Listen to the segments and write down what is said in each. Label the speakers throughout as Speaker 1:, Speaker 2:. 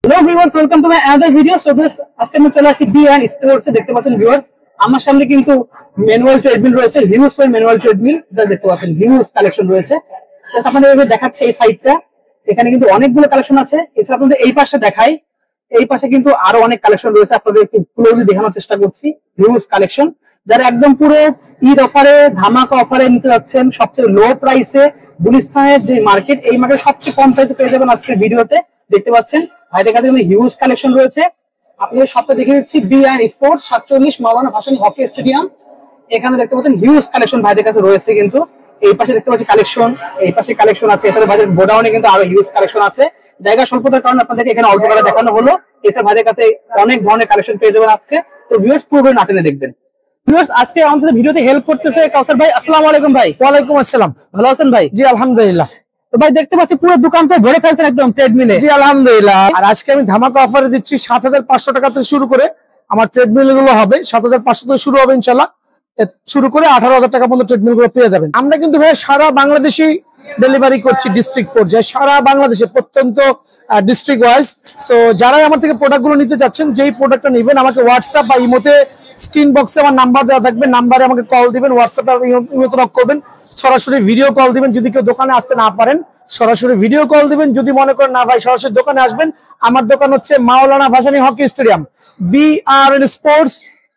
Speaker 1: Hello viewers, welcome to my another video. So this আজকে আমি চলে আসি B&E Sports এ দেখতে পাচ্ছেন ভিউয়ার্স আমার সামনে কিন্তু ম্যানুয়াল ট্রেডমিল রয়েছে, হিউজ পয়েন্ট ম্যানুয়াল ট্রেডমিল এটা দেখতে পাচ্ছেন, হিউজ কালেকশন রয়েছে। তো আপনাদের এভাবে দেখাচ্ছে এই সাইডটা, এখানে কিন্তু অনেকগুলো কালেকশন আছে। এছাড়া আপনাদের এই পাশে দেখাই, এই পাশে কিন্তু আরো অনেক কালেকশন রয়েছে, আপনাদের একটু ক্লোজলি দেখানোর চেষ্টা করছি। হিউজ কালেকশন, যারা একদম পুরো ঈদ অফারে ধামাকা অফারে নিতে যাচ্ছেন, সবচেয়ে লো প্রাইসে গুলিস্তানের যে মার্কেট, এই মার্কেট সবচেয়ে কম প্রাইসে পেয়ে যাবেন আজকের ভিডিওতে। দেখতে পাচ্ছেন ভাইদের কাছে কিন্তু হিউজ কালেকশন রয়েছে। আপনাদের সবটা দেখে দিচ্ছি B&E Sports 47 মাওলানা ভাসানী হকি স্টেডিয়াম। এখানে দেখতে পাচ্ছেন হিউজ কালেকশন ভাইদের কাছে রয়েছে। কিন্তু এই পাশে দেখতে পাচ্ছি কালেকশন, এই পাশে কালেকশন আছে। এছাড়া ভাইদের গোডাউনে কিন্তু আরো হিউজ কালেকশন আছে। জায়গা স্বল্পতার কারণে আপনাদেরকে এখানে অল্প করে দেখানো হলো। এছাড়া ভাইদের কাছে অনেক ধরনের কালেকশন পেয়ে যাবেন আজকে। তো ভিউয়ার্স পুরো না টেনে দেখবেন। ভিউয়ার্স আজকে আমাদের ভিডিওতে হেল্প করতেছে কাউসার ভাই। আসসালামু আলাইকুম ভাই।
Speaker 2: ওয়ালাইকুম আসসালাম।
Speaker 1: ভালো আছেন ভাই?
Speaker 2: জি আলহামদুলিল্লাহ।
Speaker 1: তো ভাই দেখতে পাচ্ছি পুরো দোকানটা ভরে ফেলছেন একদম ট্রেডমিলে।
Speaker 2: জি আলহামদুলিল্লাহ। আর আজকে আমি ধামাকা অফারে দিচ্ছি ৭৫০০ টাকা থেকে শুরু করে আমার ট্রেডমিল গুলো হবে ৭৫০০ থেকে শুরু হবে ইনশাল্লাহ, শুরু করে ১৮,০০০ টাকা পর্যন্ত ট্রেডমিল গুলো পেয়ে যাবেন। আমরা কিন্তু ভাই সারা বাংলাদেশে ডেলিভারি করছি, ডিস্ট্রিক্ট পর্যায়ে সারা বাংলাদেশে প্রত্যন্ত ডিস্ট্রিক্ট ওয়াইজ। সো যারাই আমার থেকে প্রোডাক্ট গুলো নিতে যাচ্ছেন, যেই প্রোডাক্টটা নেবেন আমাকে হোয়াটসঅ্যাপ বা ইমোতে স্ক্রিন বক্সে আমার নাম্বার দেওয়া থাকবে, নাম্বারে আমাকে কল দিবেন, হোয়াটসঅ্যাপে ইমোতে নক করবেন, সরাসরি ভিডিও কল দিবেন। যদি কেউ দোকানে আসতে না পারেন সরাসরি ভিডিও কল দিবেন। যদি মনে করেন না ভাই সরাসরি দোকানে আসবেন, আমার দোকান হচ্ছে Maulana Bhasani hockey stadium, B&E Sports,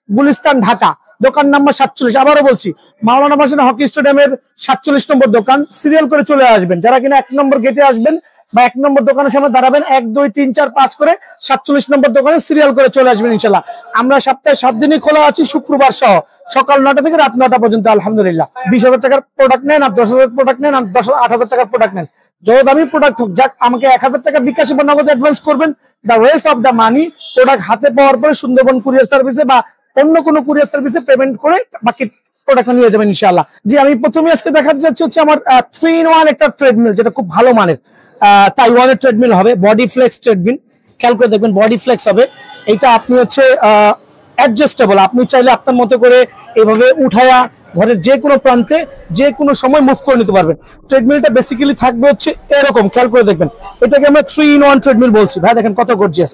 Speaker 2: Gulistan, Dhaka. দোকান নাম্বার ৪৭। আবারও বলছি, মাওলানা ভাসানী হকি স্টেডিয়ামের ৪৭ নম্বর দোকান। সিরিয়াল করে চলে আসবেন, যারা কিনা ১ নম্বর গেটে আসবেন বা ১ নম্বর দোকানের সামনে দাঁড়াবেন, ১ ২ ৩ ৪ ৫ করে ৪৭ নম্বর দোকানে সিরিয়াল করে চলে আসবেন ইনশাল্লাহ। আমরা সপ্তাহে ৭ দিনই খোলা আছি, শুক্রবার সহ সকাল ৯টা থেকে রাত ৯টা পর্যন্ত আলহামদুলিল্লাহ। ২০,০০০ টাকার প্রোডাক্ট নেন আর ১০,০০০ প্রোডাক্ট নেন আর ৮,০০০ টাকার প্রোডাক্ট নেন, যত দামি প্রোডাক্ট হোক, যাক আমাকে ১,০০০ টাকা বিকাশে বা নগদ অ্যাডভান্স করবেন। The rest of the money product হাতে পাওয়ার পরে সুন্দরবন কুরিয়ার সার্ভিসে বা অন্য কোনো কুরিয়ার সার্ভিসে পেমেন্ট করে বাকি প্রোডাক্টটা নিয়ে যাবেন ইনশাআল্লাহ। জি আমি প্রথমে আজকে দেখাতে যাচ্ছি হচ্ছে আমার 3-in-1 একটা ট্রেডমিল, যেটা খুব ভালো মানের তাইওয়ানের ট্রেডমিল হবে, বডি ফ্লেক্স ট্রেডমিল। খেয়াল করে দেখবেন বডি ফ্লেক্স হবে। এইটা আপনি হচ্ছে অ্যাডজাস্টেবল, আপনি চাইলে আপনার মতো করে এভাবে উঠায়া ঘরের যে কোনো প্রান্তে যে কোনো সময় মুভ করে নিতে পারবেন। ট্রেডমিলটা বেসিক্যালি থাকবে হচ্ছে এরকম, খেয়াল করে দেখবেন। এটাকে আমরা 3-in-1 ট্রেডমিল বলছি। ভাই দেখেন কত গর্জিয়াস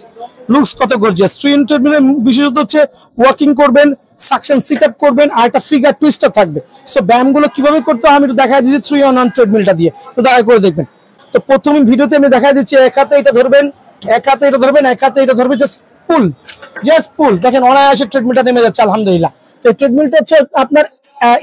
Speaker 2: লুকস, কত গর্জিয়াস। 3-in ট্রেডমিলের বিশেষত হচ্ছে ওয়াকিং করবেন, সাকশন সিট আপ করবেন আর একটা ফিগার টুইস্টার থাকবে। সো ব্যায়ামগুলো কিভাবে করতে হয় আমি একটু দেখা দিচ্ছি 3-in-1 ট্রেডমিলটা দিয়ে, তো দয়া করে দেখবেন। তো প্রথম ভিডিওতে আমি দেখা দিচ্ছি, এক হাতে এটা ধরবেন, এক হাতে এটা ধরবেন, এক হাতে এটা ধরবেন, জাস্ট পুল। দেখেন অনায়াসে ট্রেডমিলটা নেমে যাচ্ছে আলহামদুলিল্লাহ। তো ট্রেডমিলটা হচ্ছে আপনার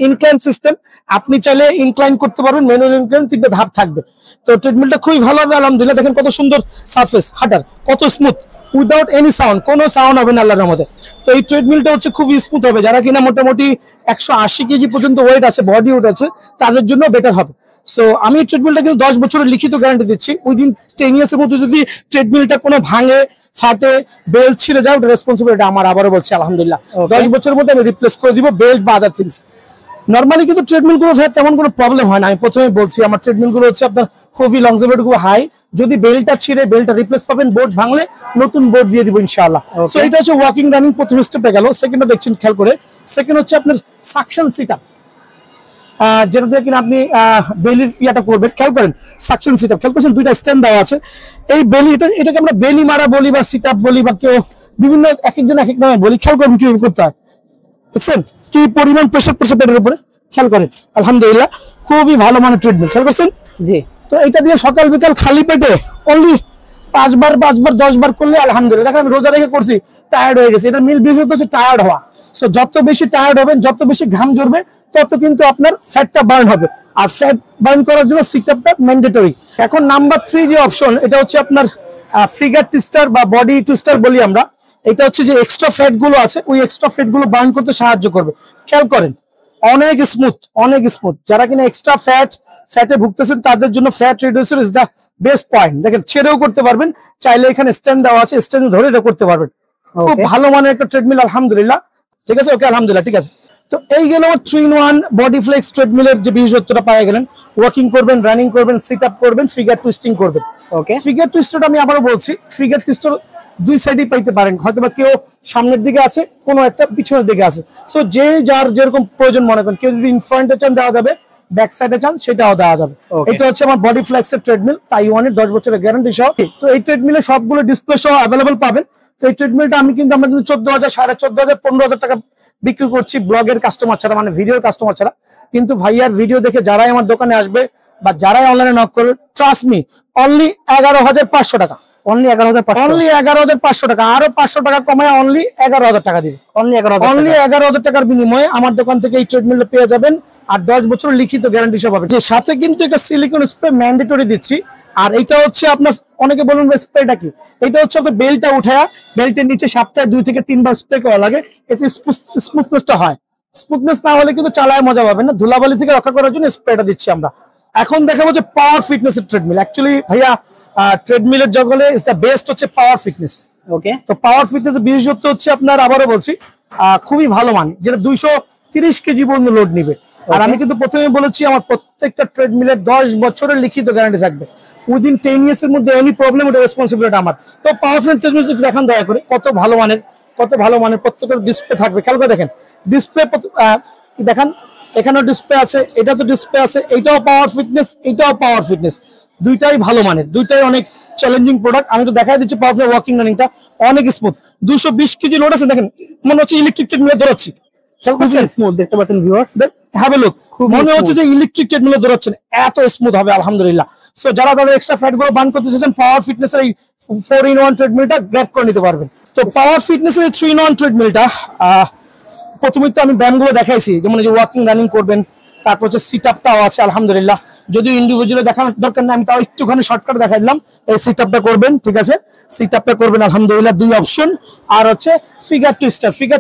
Speaker 2: ইনক্লাইন সিস্টেম, আপনি চাইলে ইনক্লাইন করতে পারবেন, ম্যানুয়াল ইনক্লাইন, 3টে ধাপ থাকবে। তো ট্রেডমিলটা খুবই ভালো হবে আলহামদুলিল্লাহ। দেখেন কত সুন্দর সারফেস, হাঁটার কত স্মুথ, উইদাউট এনি সাউন্ড, কোনো সাউন্ড হবে না আল্লাহর রহমতে। তো এই ট্রেডমিলটা হচ্ছে খুব স্মুথ হবে, যারা কিনা মোটামুটি ১৮০ কেজি পর্যন্ত ওয়েট আছে, বডি ওয়েট আছে, তাদের জন্য বেটার হবে। সো আমি এই ট্রেডমিলটা কিন্তু ১০ বছরের লিখিত গ্যারান্টি দিচ্ছি। উইদিন 10 ইয়ার্সের মধ্যে যদি ট্রেডমিলটা কোনো ভাঙে, ফাটে, বেল্ট ছিঁড়ে যাও, রেসপন্সিবিলিটি আমার। আবারও বলছি আলহামদুলিল্লাহ ১০ বছরের মধ্যে আমি রিপ্লেস করে দিব বেল্ট বা আদার থিংস। নর্মালি কিন্তু ট্রেডমিল গুলো তেমন কোনো প্রবলেম হয় না। আমি প্রথমে বলছি আমার ট্রেডমিল গুলো হচ্ছে আপনার খুবই লংজিভিটি খুব হাই। যদি বেল্টটা ছিঁড়ে বেল্টটা রিপ্লেস পাবেন, বোর্ড ভাঙলে নতুন বোর্ড দিয়ে দিব ইনশাআল্লাহ। সো এটা হচ্ছে ওয়াকিং রানিং প্রথম স্টেপে গেল। সেকেন্ডটা দেখছেন খেয়াল করে, সেকেন্ড হচ্ছে আপনার সাকশন সিট আপ, যেটা দিয়ে কিনা আপনি বেলির ইয়াটা করবেন। খেয়াল করেন সাকশন সিট আপ, খেয়াল করছেন দুইটা স্ট্যান্ড দেওয়া আছে। এই বেলি, এটাকে আমরা বেলি মারা বলি বা সিট আপ বলি, বা কেউ বিভিন্ন এক একজন এক এক নামে বলি। খেয়াল করেন কিভাবে করতে হয়, দেখছেন কি পরিমাণ প্রেসার পড়ছে পেটের উপরে, খেয়াল করেন আলহামদুলিল্লাহ। খুবই ভালো মানের ট্রিটমেন্ট, খেয়াল করছেন জি। তো এটা দিয়ে সকাল বিকাল খালি পেটে অনলি ৫ বার 10 বার করলে আলহামদুলিল্লাহ। দেখেন আমি রোজা রেখে করছি, টায়ার্ড হয়ে গেছে। এটা মিল বিশেষত হচ্ছে টায়ার্ড হওয়া। সো যত বেশি টায়ার্ড হবেন, যত বেশি ঘাম ঝরবে, তত কিন্তু আপনার ফ্যাটটা বার্ন হবে। আর ফ্যাট বার্ন করার জন্য সিট আপটা ম্যান্ডেটরি। এখন নাম্বার 3 যে অপশন, এটা হচ্ছে আপনার ফিগার টুইস্টার বা বডি টুইস্টার বলি আমরা। এটা হচ্ছে যে এক্সট্রা ফ্যাট গুলো আছে, ওই এক্সট্রা ফ্যাট গুলো বার্ন করতে সাহায্য করবে। খেয়াল করেন অনেক স্মুথ। যারা কিনা এক্সট্রা ফ্যাটে ভুগতেছেন তাদের জন্য fat reducer is the best point. দেখেন ছেড়েও করতে পারবেন, চাইলে এখানে স্ট্যান্ড দেওয়া আছে, স্ট্যান্ড ধরে এটা করতে পারবেন। খুব ভালো মানের একটা ট্রেডমিল আলহামদুলিল্লাহ। ঠিক আছে, ওকে আলহামদুলিল্লাহ, ঠিক আছে। তো এই গেল 3-in-1 বডি ফ্লেক্স ট্রেডমিলের যে বিশেষত্বটা পাওয়া গেলেন। ওয়াকিং করবেন, রানিং করবেন, সিট আপ করবেন, ফিগার টুইস্টিং করবেন। ওকে, ফিগার টুইস্টারটা আমি আবারও বলছি, ফিগার টুইস্টার দুই সাইডেই পাইতে পারেন, হয়তো বা কেউ সামনের দিকে আছে, কোনো একটা পিছনের দিকে আছে। সো যে যার যেরকম প্রয়োজন মনে করেন, কেউ যদি ইনফ্রন্টে চান দেওয়া যাবে, ব্যাক সাইডে চান সেটাও দেওয়া যাবে। এটা হচ্ছে আমার বডি ফ্লেক্সের ট্রেডমিল, তাইওয়ানের 10 বছরের গ্যারান্টি সহ। তো এই ট্রেডমিলে সবগুলো ডিসপ্লে সহ অ্যাভেলেবল পাবেন। তো এই ট্রেডমিলটা আমরা কিন্তু 14,000, 14,500, 15,000 টাকা বিক্রি করছি ব্লগের কাস্টমার ছাড়া, মানে ভিডিওর কাস্টমার ছাড়া। কিন্তু ভাইয়ার ভিডিও দেখে যারাই আমার দোকানে আসবে বা যারাই অনলাইনে নক করবে, ট্রাস্ট মি, অনলি 11,500 টাকা,
Speaker 1: অনলি
Speaker 2: 11,500 টাকা, আরো 500 টাকা কমায় অনলি 11,000 টাকা দিবে।
Speaker 1: অনলি
Speaker 2: 11,000 টাকার বিনিময়ে আমার দোকান থেকে এই ট্রেডমিলটা পেয়ে যাবেন, আর 10 বছর লিখিত গ্যারান্টি সহ পাবেন। সাথে কিন্তু একটা সিলিকন স্প্রে ম্যান্ডেটরি দিচ্ছি। আর এটা হচ্ছে আপনার, অনেকে বলুন স্প্রেটা কি, এটা হচ্ছে আপনার বেল্টটা উঠায়া বেল্টের নিচে সপ্তাহে 2 থেকে 3 বার স্প্রে করা লাগে, এতে স্মুথনেসটা হয়। স্মুথনেস না হলে কিন্তু চালায় মজা পাবেন না। ধুলাবালি থেকে রক্ষা করার জন্য স্প্রেটা দিচ্ছি আমরা। এখন দেখাবো যে পাওয়ার ফিটনেস এর ট্রেডমিল। অ্যাকচুয়ালি ভাইয়া ট্রেডমিলের জগলে ইজ দ্য বেস্ট হচ্ছে পাওয়ার ফিটনেস।
Speaker 1: ওকে,
Speaker 2: তো পাওয়ার ফিটনেস এর বিশেষত্ব হচ্ছে আপনার, আবারও বলছি, খুবই ভালো মান, যেটা 230 কেজি পর্যন্ত লোড নিবে। আর আমি কিন্তু প্রথমে বলেছি আমার প্রত্যেকটা ট্রেডমিলের 10 বছরের লিখিত গ্যারান্টি থাকবে। উইদিন 10 ইয়ার্স এর মধ্যে এনি প্রবলেম, ওটা রেসপন্সিবিলিটি আমার। তো পাওয়ার ফিটনেস ট্রেডমিল দেখান দয়া করে, কত ভালো মানের প্রত্যেকটা ডিসপ্লে থাকবে। খেয়াল করে দেখেন ডিসপ্লে দেখান, এখানেও ডিসপ্লে আছে, এটা তো ডিসপ্লে আছে, এইটাও পাওয়ার ফিটনেস, এইটাও পাওয়ার ফিটনেস, দুইটাই ভালো মানের, দুইটাই অনেক চ্যালেঞ্জিং প্রোডাক্ট। আমি তো দেখাই দিচ্ছি পাওয়ার ওয়ার্কিং রানিংটা অনেক স্মুথ। 220 কেজি লোড আছে, দেখেন মনে হচ্ছে ইলেকট্রিক ট্রেডমিলে দৌড়াচ্ছি।
Speaker 1: স্মুথ দেখতে পাচ্ছেন ভিউয়ার্স,
Speaker 2: হ্যাভ এ লুক, মনে হচ্ছে যে ইলেকট্রিক ট্রেডমিলে দৌড়াচ্ছেন, এত স্মুথ হবে আলহামদুলিল্লাহ। সো যারা তাদের এক্সট্রা ফ্যাট গুলো বার্ন করতে চাচ্ছেন, পাওয়ার ফিটনেস এর এই 4-in-1 ট্রেডমিলটা গ্র্যাব করে নিতে পারবেন। তো পাওয়ার ফিটনেস এর 3-in-1 ট্রেডমিলটা, প্রথমে তো আমি ব্যায়ামগুলো দেখাইছি, যেমন এই যে ওয়াকিং রানিং করবেন, তারপর হচ্ছে সিট আপটাও আছে আলহামদুলিল্লাহ। যদিও ইন্ডিভিজুয়ালি দেখানোর দরকার নেই, আমি তাও একটুখানি শর্টকাট দেখাই দিলাম। এই সিট আপটা করবেন, ঠিক আছে, সিট আপটা করবেন আলহামদুলিল্লাহ, 2 অপশন। আর হচ্ছে ফিগার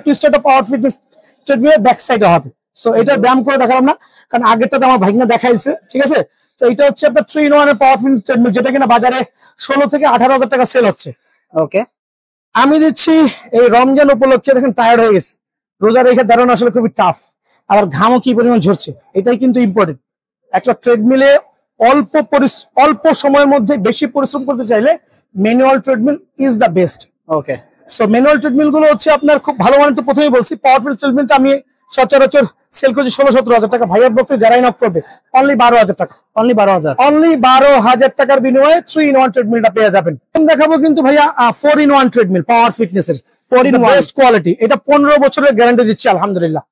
Speaker 2: টুইস্টারটা পাওয়ার ফিটনেস ট্রেডমিলের ব্যাক সাইডে হবে। সো এটা ব্যায়াম করে দেখালাম না, কারণ আগেরটাতে আমার ভাইগনা দেখাইছে, ঠিক আছে। তো এটা হচ্ছে আপনার 3-in-1 এর পাওয়ার ফিটনেস ট্রেডমিল, যেটা কিনা বাজারে 16 থেকে 18,000 টাকা সেল হচ্ছে।
Speaker 1: ওকে,
Speaker 2: আমি দিচ্ছি এই রমজান উপলক্ষে, দেখেন টায়ার্ড হয়ে গেছে, রোজা রেখে দাঁড়ানো আসলে খুবই টাফ, আবার ঘামও কি পরিমাণ ঝরছে, এটাই কিন্তু ইম্পর্টেন্ট। একটা ট্রেডমিলে অল্প সময়ের মধ্যে বেশি পরিশ্রম করতে চাইলে manual treadmill is the best.
Speaker 1: Okay,
Speaker 2: so manual treadmill গুলো হচ্ছে আপনার খুব ভালো মানের। তো প্রথমেই বলছি পাওয়ার ফিটনেস ট্রেডমিলটা আমি সচরাচর সেল করছি 16-17 টাকা। ভাইয়ার বক্তে যারাই নক করবে অনলি 12,000 টাকা,
Speaker 1: অনলি 12,000,
Speaker 2: অনলি 12,000 টাকার বিনিময়ে 3-in-1 ট্রেডমিলটা পেয়ে যাবেন। দেখাবো কিন্তু ভাইয়া 4-in-1 ট্রেডমিল পাওয়ার ফিটনেস এর 4-in-1 বেস্ট কোয়ালিটি। এটা 15 বছরের গ্যারান্টি দিচ্ছে আলহামদুলিল্লাহ,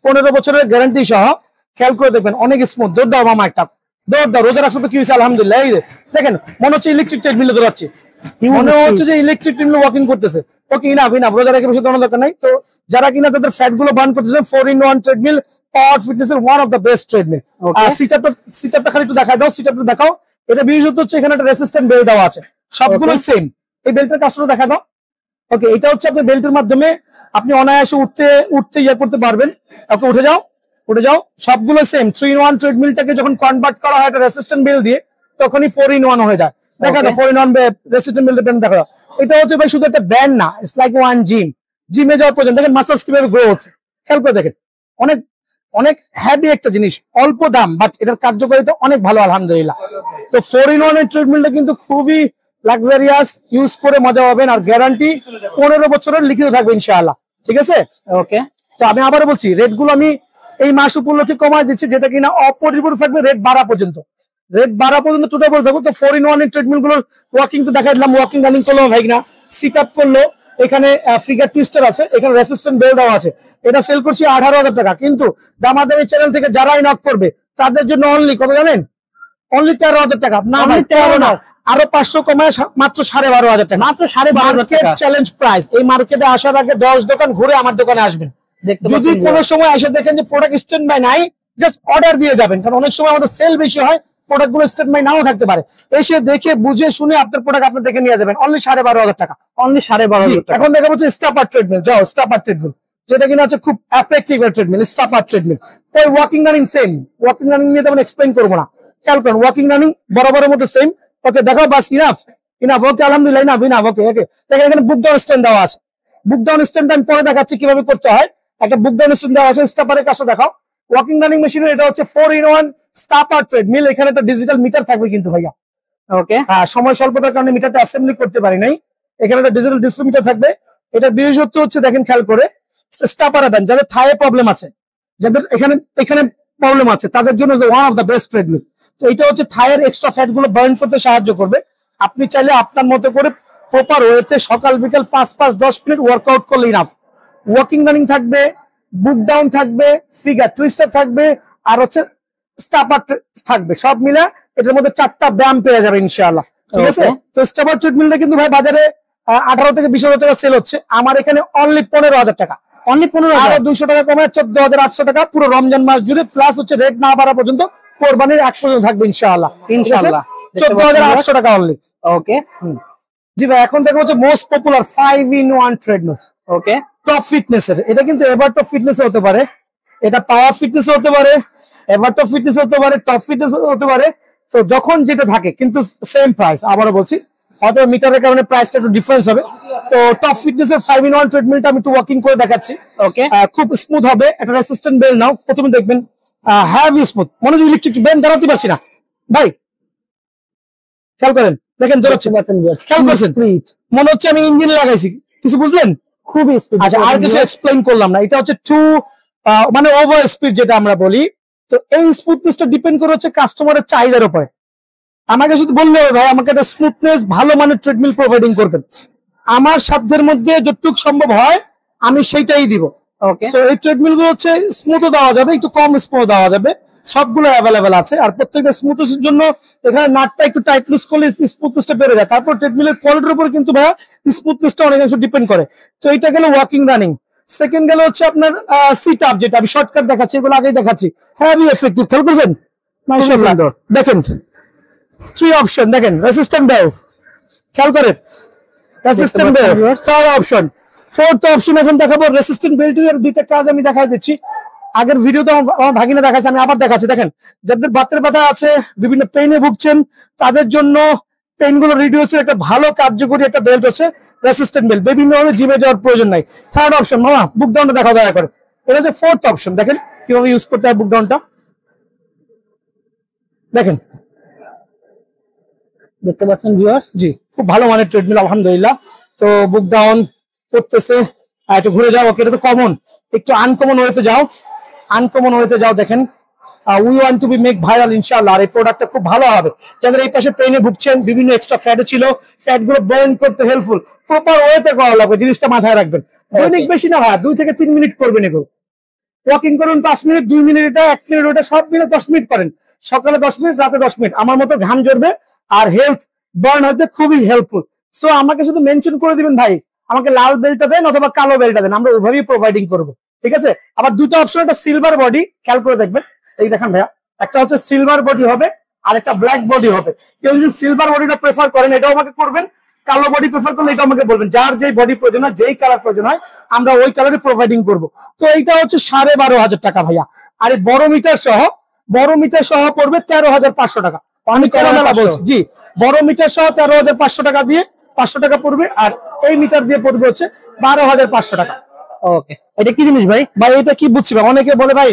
Speaker 2: 15 বছরের গ্যারান্টি সহ। খেয়াল করে দেখবেন অনেক স্মুথ। দৌড় দাও মামা, একটা দৌড় দাও, রোজা রাখছো তো কি হয়েছে আলহামদুলিল্লাহ। এই দেখেন মনে হচ্ছে ইলেকট্রিক ট্রেডমিলে দৌড়াচ্ছে, মনে হচ্ছে যে ইলেকট্রিক ট্রেডমিলে ওয়াকিং করতেছে। ওকে, ইনাফ, রোজা রেখে বসে দৌড়ানোর দরকার নাই। তো যারা কিনা তাদের ফ্যাট গুলো বার্ন করতেছেন, 4-in-1 ট্রেডমিল পাওয়ার ফিটনেস এর one of the best treadmill. Seat আপটা খালি একটু দেখাই দাও, সিট আপটা দেখাও। এটা বিশেষত হচ্ছে এখানে একটা রেসিস্ট্যান্ট বেল্ট দেওয়া আছে, সবগুলো সেম। এই বেল্টের কাজটা দেখা দাও। ওকে, এটা হচ্ছে আপনার বেল্টের মাধ্যমে আপনি অনায়াসে উঠতে ইয়ে করতে পারবেন। ওকে, উঠে যাও, সবগুলো সেম। 3-in-1 ট্রেডমিলটাকে যখন কনভার্ট করা হয় একটা রেসিস্ট্যান্ট বেল্ট দিয়ে, তখনই 4-in-1 হয়ে যায়। দেখা দাও 4-in-1 রেসিস্ট্যান্ট বেল্ট ব্র্যান্ড দেখা দাও। এটা হচ্ছে ভাই শুধু একটা ব্র্যান্ড না, ইটস লাইক ওয়ান জিমে যাওয়ার পর্যন্ত দেখেন মাসলস কিভাবে গ্রো হচ্ছে। খেয়াল করে দেখেন, অনেক হ্যাভি একটা জিনিস, অল্প দাম, বাট এটার কার্যকারিতা অনেক ভালো আলহামদুলিল্লাহ। তো 4-in-1 এর ট্রেডমিলটা কিন্তু খুবই লাক্সারিয়াস, ইউজ করে মজা পাবেন, আর গ্যারান্টি 15 বছরের লিখিত থাকবে ইনশাআল্লাহ, ঠিক আছে।
Speaker 1: ওকে,
Speaker 2: তো আমি আবারও বলছি, রেট গুলো আমি এই মাস উপলক্ষে কমায় দিচ্ছি, যেটা কিনা অপরিবর্তিত থাকবে রেট 12 পর্যন্ত। টোটাল বলে থাকবো। তো 4-in-1 এর ট্রেডমিল গুলোর ওয়াকিং তো দেখাই দিলাম, ওয়াকিং রানিং করলো ভাই না, সিট আপ করলো, এখানে ফিগার টুইস্টার আছে, এখানে রেসিস্ট্যান্ট বেল দেওয়া আছে। এটা সেল করছি 18,000 টাকা। কিন্তু দামাদামি চ্যানেল থেকে যারাই নক করবে তাদের জন্য অনলি কত জানেন? অনলি 13,000 টাকা। না ভাই 13 না, আরো 500 কমায় মাত্র 12,500 টাকা, মাত্র 12,500 টাকা চ্যালেঞ্জ প্রাইস। এই মার্কেটে আসার আগে 10 দোকান ঘুরে আমার দোকানে আসবেন। যদি কোনো সময় এসে দেখেন যে প্রোডাক্ট স্ট্যান্ড বাই নাই, জাস্ট অর্ডার দিয়ে যাবেন, কারণ অনেক সময় আমাদের সেল বেশি হয়, প্রোডাক্ট গুলো স্ট্যান্ড বাই নাও থাকতে পারে। এসে দেখে বুঝে শুনে আপনার প্রোডাক্ট আপনি দেখে নিয়ে যাবেন অনলি 12,500 টাকা, অনলি 12,500 টাকা। এখন দেখা যাচ্ছে স্টাপার ট্রেডমিল, যাও স্টাপার ট্রেডমিল, যেটা কিনা হচ্ছে খুব এফেক্টিভ ট্রেডমিল, স্টাপার ট্রেডমিল। ওই walking running same, walking running নিয়ে তেমন এক্সপ্লেইন করবো না, খেয়াল করেন ওয়াকিং রানিং বরাবরের মতো সেম। ওকে, দেখো বাস, ইনাফ। ওকে, আলহামদুলিল্লাহ, ইনাফ। ওকে, দেখেন এখানে বুক ডাউন স্ট্যান্ড দেওয়া আছে। বুক ডাউন স্ট্যান্ড আমি পরে দেখাচ্ছি কিভাবে করতে হয়। একটা বুক ডাউন স্ট্যান্ড দেওয়া আছে, স্টাপারের কাজটা দেখাও। ওয়াকিং রানিং মেশিনের এটা হচ্ছে 4-in-1 স্টাপার ট্রেডমিল। এখানে একটা ডিজিটাল মিটার থাকবে কিন্তু ভাইয়া। ওকে, হ্যাঁ, সময় স্বল্পতার কারণে মিটারটা অ্যাসেম্বলি করতে পারি নাই। এখানে একটা ডিজিটাল ডিসপ্লে মিটার থাকবে। এটা বিশেষত্ব হচ্ছে দেখেন, খেয়াল করে স্টাপার ব্যান্ড, যাদের থায়ে প্রবলেম আছে, যাদের এখানে প্রবলেম আছে তাদের জন্য one of the best treadmill. তো এটা হচ্ছে থাইয়ের এক্সট্রা ফ্যাট গুলো বার্ন করতে সাহায্য করবে। আপনি চাইলে আপনার মতো করে প্রপার ওয়েতে সকাল বিকাল 5-10 মিনিট ওয়ার্কআউট করলে ইনাফ। ওয়াকিং রানিং থাকবে, বুক ডাউন থাকবে, ফিগার টুইস্টার থাকবে, আর হচ্ছে স্টাপার থাকবে, সব মিলে এটার মধ্যে 4টা ব্যায়াম পেয়ে যাবে ইনশাআল্লাহ। ঠিক আছে? তো স্টাপার ট্রিটমেন্টটা কিন্তু ভাই বাজারে 18 থেকে 20,000 টাকা সেল হচ্ছে, আমার এখানে অনলি 15,000 টাকা। অনলি 15,000, 200 টাকা কমে 14,800 টাকা পুরো রমজান মাস জুড়ে, প্লাস হচ্ছে রেট না বাড়া পর্যন্ত কোরবানির আগ পর্যন্ত থাকবে ইনশাআল্লাহ। 14,800 টাকা অনলি।
Speaker 1: ওকে
Speaker 2: জি ভাই, এখন দেখা হচ্ছে মোস্ট পপুলার 5-in-1 ট্রেডমিল।
Speaker 1: ওকে,
Speaker 2: টপ ফিটনেসের, এটা কিন্তু এভার টপ ফিটনেস হতে পারে, এটা পাওয়ার ফিটনেস হতে পারে, এভার টপ ফিটনেস হতে পারে, টপ ফিটনেস হতে পারে। তো যখন যেটা থাকে কিন্তু সেম প্রাইস, আবারও বলছি হয়তো মিটারের কারণে প্রাইসটা একটু ডিফারেন্স হবে। তো টপ ফিটনেসের 5-in-1 ট্রেডমিলটা আমি একটু ওয়াকিং করে দেখাচ্ছি।
Speaker 1: ওকে,
Speaker 2: খুব স্মুথ হবে। একটা রেসিস্ট্যান্ট বেল্ট নাও, প্রথমে দেখবেন হেভি স্মুথ, মনে হচ্ছে ইলেকট্রিক বেল্ট দাঁড়াতে পারছি না ভাই, খেয়াল করেন, দেখেন দৌড়াচ্ছে, খেয়াল করছেন, মনে হচ্ছে আমি ইঞ্জিন লাগাইছি, কিছু বুঝলেন?
Speaker 1: খুবই স্পিড।
Speaker 2: আচ্ছা, আর কিছু এক্সপ্লেইন করলাম না, এটা হচ্ছে মানে ওভার স্পিড যেটা আমরা বলি। তো এই স্মুথনেসটা ডিপেন্ড করে হচ্ছে কাস্টমারের চাহিদার উপরে। আমাকে শুধু বললে ভাই আমাকে একটা স্মুথনেস ভালো মানের ট্রেডমিল প্রোভাইডিং করবেন, আমার সাধ্যের মধ্যে যতটুকু সম্ভব হয় আমি সেইটাই দিব।
Speaker 1: ওকে,
Speaker 2: সো এই ট্রেডমিল গুলো হচ্ছে স্মুথও দেওয়া যাবে, একটু কম স্মুথ দেওয়া যাবে, সবগুলো অ্যাভেলেবেল আছে। আর প্রত্যেকটা স্মুথনেসের জন্য এখানে নাটটা একটু টাইট লুজ করলে স্মুথনেসটা বেড়ে যায়। তারপর ট্রেডমিলের কোয়ালিটির উপর কিন্তু ভাইয়া স্মুথনেসটা অনেকাংশ ডিপেন্ড করে। তো এটা গেল ওয়াকিং রানিং। সেকেন্ড গেল হচ্ছে আপনার সিট আপ, যেটা আমি শর্টকাট দেখাচ্ছি, এগুলো আগেই দেখাচ্ছি, হেভি এফেক্টিভ। খেয়াল করছেন? মাশাআল্লাহ, দেখেন 3 অপশন, দেখেন রেসিস্ট্যান্ট বেল্ট, খেয়াল করেন resistant belt, 3rd option, 4th option এখন দেখাবো রেসিস্ট্যান্ট বেল্টের দুইটা কাজ আমি দেখাই দিচ্ছি। আগের ভিডিওতে আমার ভাগিনা দেখাচ্ছে, আমি আবার দেখাচ্ছি। দেখেন, যাদের বাতের ব্যথা আছে, বিভিন্ন পেইনে ভুগছেন, তাদের জন্য পেইন গুলো রিডিউসের একটা ভালো কার্যকরী একটা বেল্ট হচ্ছে রেসিস্ট্যান্ট বেল্ট। বিভিন্ন ভাবে জিমে যাওয়ার প্রয়োজন নাই। 3rd অপশন, মামা বুক ডাউনটা দেখা দয়া করে, এটা হচ্ছে 4th অপশন। দেখেন কিভাবে ইউজ করতে হয় বুক ডাউনটা, দেখেন,
Speaker 1: দেখতে পাচ্ছেন ভিউয়ার্স।
Speaker 2: জি, খুব ভালো মানের ট্রেডমিল আলহামদুলিল্লাহ। তো বুক ডাউন করতেছে, একটু ঘুরে যাও, ওকে, এটা তো কমন, একটু আনকমন ওয়েতে যাও, আনকমন ওয়েতে যাও। দেখেন, we want to be make viral ইনশাআল্লাহ। আর এই প্রোডাক্টটা খুব ভালো হবে যাদের এই পাশে পেইনে ভুগছেন, বিভিন্ন এক্সট্রা ফ্যাট ছিল, ফ্যাট গুলো বার্ন করতে হেল্পফুল, প্রপার ওয়েতে করা লাগবে, জিনিসটা মাথায় রাখবেন। দৈনিক বেশি না হয় 2 থেকে 3 মিনিট করবেন এগুলো। ওয়াকিং করুন 5 মিনিট, 2 মিনিট এটা, 1 মিনিট ওটা, সব মিলে 10 মিনিট করেন। সকালে 10 মিনিট, রাতে 10 মিনিট, আমার মতো ঘাম ঝরবে আর হেলথ বার্ন হতে খুবই হেল্পফুল। সো আমাকে শুধু মেনশন করে দিবেন ভাই, আমাকে লাল বেলটা দেন অথবা কালো বেলটা দেন, আমরা ওইভাবেই প্রোভাইডিং করবো। ঠিক আছে? আবার দুটো অপশন, একটা সিলভার বডি, খেয়াল করে দেখবেন, এই দেখেন ভাইয়া, একটা হচ্ছে সিলভার বডি হবে আর একটা ব্ল্যাক বডি হবে। কেউ যদি সিলভার বডিটা প্রেফার করেন এটাও আমাকে করবেন, কালো বডি প্রেফার করলে এটা আমাকে বলবেন। যার যেই বডি প্রয়োজন হয়, যেই কালার প্রয়োজন হয়, আমরা ওই কালারে প্রোভাইডিং করবো। তো এইটা হচ্ছে 12,500 টাকা ভাইয়া। আর এই বড় মিটার সহ পড়বে 13,500 টাকা। আমি খোলামেলা বলছি, জি, বড় মিটার সহ 13,500 টাকা দিয়ে 500 টাকা পড়বে, আর এই মিটার দিয়ে পড়বে হচ্ছে 12,500 টাকা।
Speaker 1: ওকে, এটা কি জিনিস ভাই?
Speaker 2: ভাই এটা কি বুঝছি ভাই, অনেকে বলে ভাই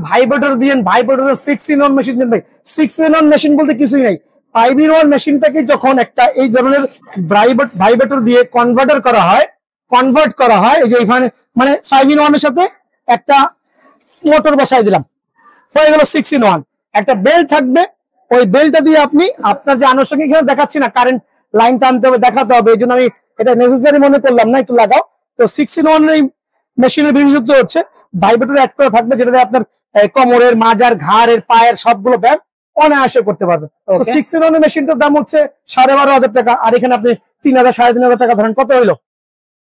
Speaker 2: ভাইব্রেটর দিয়েন, ভাইব্রেটর 6-in-1 মেশিন দেন। ভাই 6-in-1 মেশিন বলতে কিছুই নাই। 5-in-1 মেশিনটাকে যখন একটা এই ধরনের ভাইব্রেটর দিয়ে কনভার্ট করা হয়, এই যে এখানে মানে 5-in-1 এর সাথে একটা মোটর বসাই দিলাম, হয়ে গেল 6-in-1। একটা বেল্ট থাকবে, ওই বেল্টটা দিয়ে আপনি আপনার যে আনুষঙ্গিক, এখানে দেখাচ্ছি না, কারেন্ট লাইন টানতে হবে, দেখাতে হবে, এই জন্য আমি এটা নেসেসারি মনে করলাম না, একটু লাগাও। তো 6-in-1 এই মেশিনের বিশেষত্ব হচ্ছে ভাইব্রেটর অ্যাড করা থাকবে, যেটাতে আপনার কোমরের, মাজার, ঘাড়ের, পায়ের সবগুলো ব্যায়াম অনায়াসে করতে পারবে। তো 6-in-1 মেশিনটার দাম হচ্ছে 12,500 টাকা, আর এখানে আপনি 3,000 3,500 টাকা ধরেন, কত হইলো?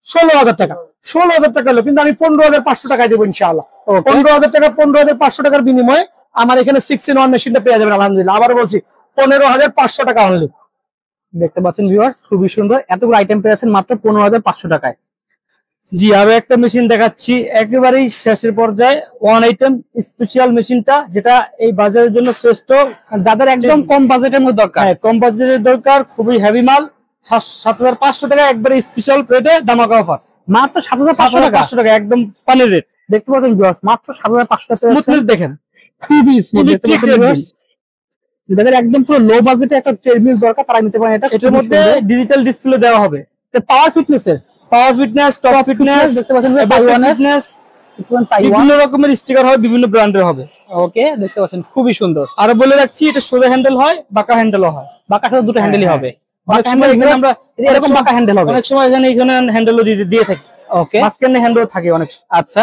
Speaker 2: 16,000 টাকা। 16,000 টাকা হলো, কিন্তু আমি 15,500 টাকায় দেবো ইনশাআল্লাহ। 15,000 টাকা, 15,500 টাকার বিনিময়ে আমার এখানে 6-in-1 মেশিনটা পেয়ে যাবেন আলহামদুলিল্লাহ। আবার বলছি 15,500 টাকা অনলি।
Speaker 1: দেখতে পাচ্ছেন ভিউয়ার্স, খুবই সুন্দর, এতগুলো আইটেম পেয়েছেন মাত্র 15,500 টাকায়।
Speaker 3: জি, আরো একটা মেশিন দেখাচ্ছি একেবারেই শেষের পর্যায়ে, ওয়ান আইটেম স্পেশাল মেশিনটা, যেটা এই বাজারের জন্য শ্রেষ্ঠ,
Speaker 1: যাদের একদম কম বাজেটের মধ্যে দরকার।
Speaker 3: হ্যাঁ, কম বাজেটের দরকার, খুবই হেভি মাল, 7,500 টাকা একবারে স্পেশাল রেটে ধামাকা অফার,
Speaker 1: মাত্র 7,500 টাকা,
Speaker 3: একদম পানির রেট।
Speaker 1: দেখতে পাচ্ছেন ভিউয়ার্স, মাত্র 7,500 টাকা।
Speaker 3: স্মুথনেস দেখেন,
Speaker 1: খুবই স্মুথ। যাদের একদম পুরো লো বাজেটে একটা ট্রেডমিল দরকার, তারা নিতে পারেন এটা।
Speaker 3: এটার মধ্যে ডিজিটাল ডিসপ্লে দেওয়া হবে,
Speaker 1: পাওয়ার ফিটনেসের,
Speaker 3: পাওয়ার ফিটনেস, টপ ফিটনেস,
Speaker 1: দেখতে পাচ্ছেন
Speaker 3: ফিটনেস, বিভিন্ন রকমের স্টিকার হবে, বিভিন্ন ব্র্যান্ডের হবে।
Speaker 1: ওকে, দেখতে পাচ্ছেন খুবই সুন্দর।
Speaker 3: আর বলে রাখছি এটা সোজা হ্যান্ডেল হয়, বাঁকা হ্যান্ডেলও হয়।
Speaker 1: বাঁকা সাথে দুটো হ্যান্ডেলই হবে।
Speaker 3: অনেক সময় এখানে আমরা
Speaker 1: এরকম বাঁকা হ্যান্ডেল হবে,
Speaker 3: অনেক সময় এখানে হ্যান্ডেলও দিয়ে থাকি।
Speaker 1: ওকে,
Speaker 3: মাঝখানে হ্যান্ডেল থাকে অনেক সময়।
Speaker 1: আচ্ছা,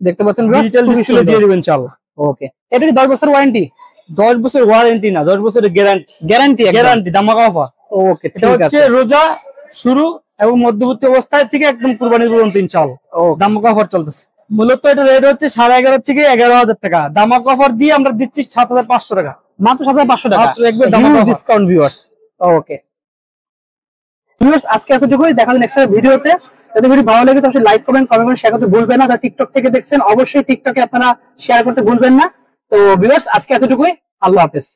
Speaker 1: দেখতে পাচ্ছেন
Speaker 3: ডিজিটাল ডিসপ্লে দিয়ে দিবেন ইনশাআল্লাহ।
Speaker 1: ওকে, এটা কি 10 বছর ওয়ারেন্টি?
Speaker 3: 10 বছর ওয়ারেন্টি না, 10 বছরের গ্যারান্টি। গ্যারান্টি ধামাকা অফার।
Speaker 1: ওকে,
Speaker 3: এটা
Speaker 1: ঠিক
Speaker 3: হচ্ছে
Speaker 1: আছে।
Speaker 3: রোজা শুরু এবং মধ্যবর্তী অবস্থায় থেকে একদম কুরবানি পর্যন্ত ইনশাআল্লাহ ধামাকা অফার চলতেছে। মূলত এটা রেট হচ্ছে 11,500 থেকে 11,000 টাকা। ধামাকা অফার দিয়ে আমরা দিচ্ছি 7,500 টাকা,
Speaker 1: মাত্র 7,500 টাকা,
Speaker 3: মাত্র একবার ধামাকা
Speaker 1: ডিসকাউন্ট ভিউয়ার্স। ওকে ভিউয়ার্স, আজকে এতটুকুই, দেখা যাবে নেক্সট ভিডিওতে। যদি ভিডিও ভালো লেগে অবশ্যই লাইক করবেন, কমেন্ট করবেন, শেয়ার করতে ভুলবেন না। যারা টিকটক থেকে দেখছেন অবশ্যই টিকটকে আপনারা শেয়ার করতে ভুলবেন না। তো ভিউয়ার্স, আজকে এতটুকুই, আল্লাহ হাফেজ।